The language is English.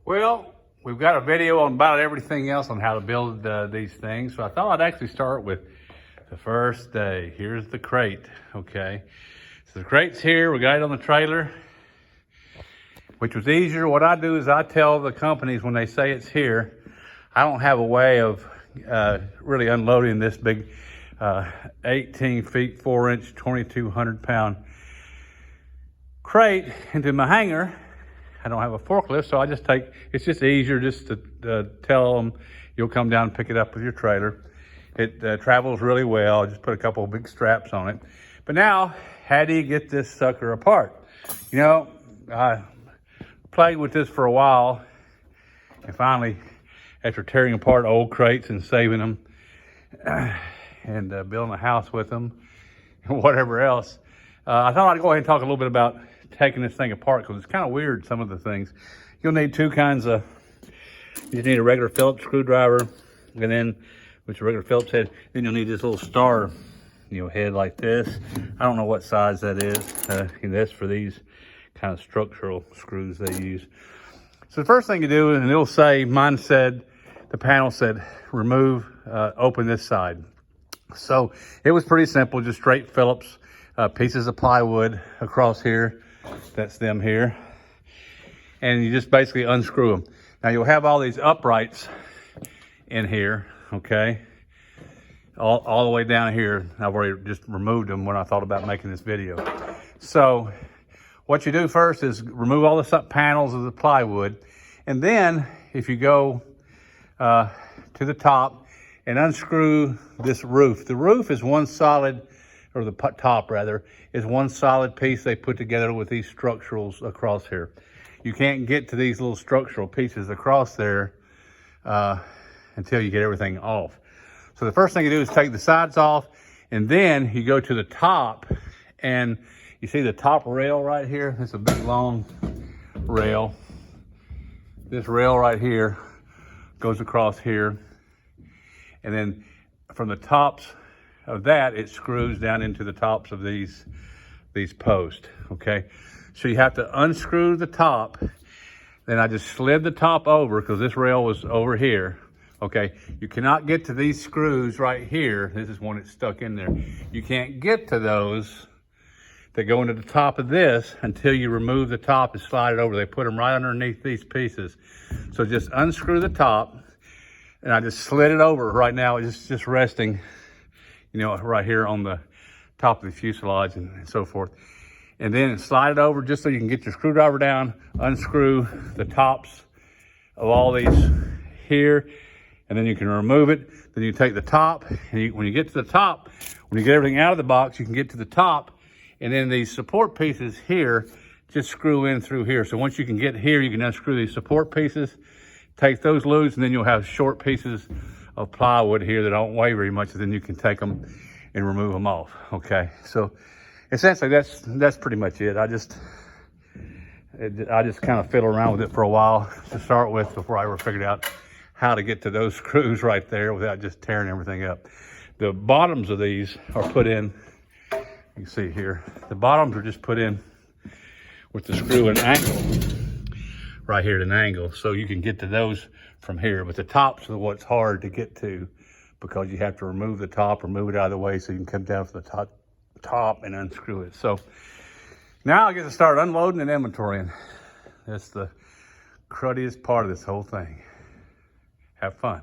Well, we've got a video on about everything else on how to build these things. So I thought I'd actually start with the first day. Here's the crate, okay? So the crate's here, we got it on the trailer, which was easier. What I do is I tell the companies when they say it's here, I don't have a way of really unloading this big 18 feet, 4 inch, 2,200 pound crate into my hangar. I don't have a forklift, so I just take, it's just easier just to tell them you'll come down and pick it up with your trailer. It travels really well. Just put a couple of big straps on it. But now, how do you get this sucker apart? You know, I played with this for a while, and finally, after tearing apart old crates and saving them, and building a house with them, and whatever else, I thought I'd go ahead and talk a little bit about taking this thing apart, because it's kind of weird, some of the things. You'll need two kinds of, you need a regular Phillips screwdriver, and then, which is a regular Phillips head, then you'll need this little star, head like this. I don't know what size that is. That's for these kind of structural screws they use. So the first thing you do, and it'll say, mine said, the panel said, remove, open this side. So it was pretty simple, just straight Phillips, pieces of plywood across here. That's them here. And you just basically unscrew them. Now you'll have all these uprights in here, okay? All the way down here. I've already just removed them when I thought about making this video. So what you do first is remove all the panels of the plywood. And then if you go to the top and unscrew this roof. The roof is one solid, or the top rather, is one solid piece they put together with these structurals across here. You can't get to these little structural pieces across there until you get everything off. So the first thing you do is take the sides off, and then you go to the top, and you see the top rail right here? It's a big long rail. This rail right here goes across here, and then from the tops of that, it screws down into the tops of these posts, okay? So you have to unscrew the top. Then I just slid the top over, because this rail was over here, okay? You cannot get to these screws right here. This is one that's stuck in there. You can't get to those that go into the top of this until you remove the top and slide it over. They put them right underneath these pieces. So just unscrew the top, and I just slid it over. Right now it's just resting, right here on the top of the fuselage and so forth. And then slide it over just so you can get your screwdriver down, unscrew the tops of all these here, and then you can remove it. Then you take the top, and when you get to the top, when you get everything out of the box, you can get to the top, and then these support pieces here just screw in through here. So once you can get here, you can unscrew these support pieces, take those loose, and then you'll have short pieces of plywood here that don't weigh very much, and then you can take them and remove them off, okay? So essentially that's pretty much it. I just kind of fiddled around with it for a while to start with before I ever figured out how to get to those screws right there without just tearing everything up. The bottoms of these are put in, you can see here, the bottoms are just put in with the screw at an angle, right here at an angle, so you can get to those from here. But the tops are what's hard to get to, because you have to remove the top or move it out of the way so you can come down from the top and unscrew it. So now I get to start unloading and inventorying. That's the cruddiest part of this whole thing. Have fun.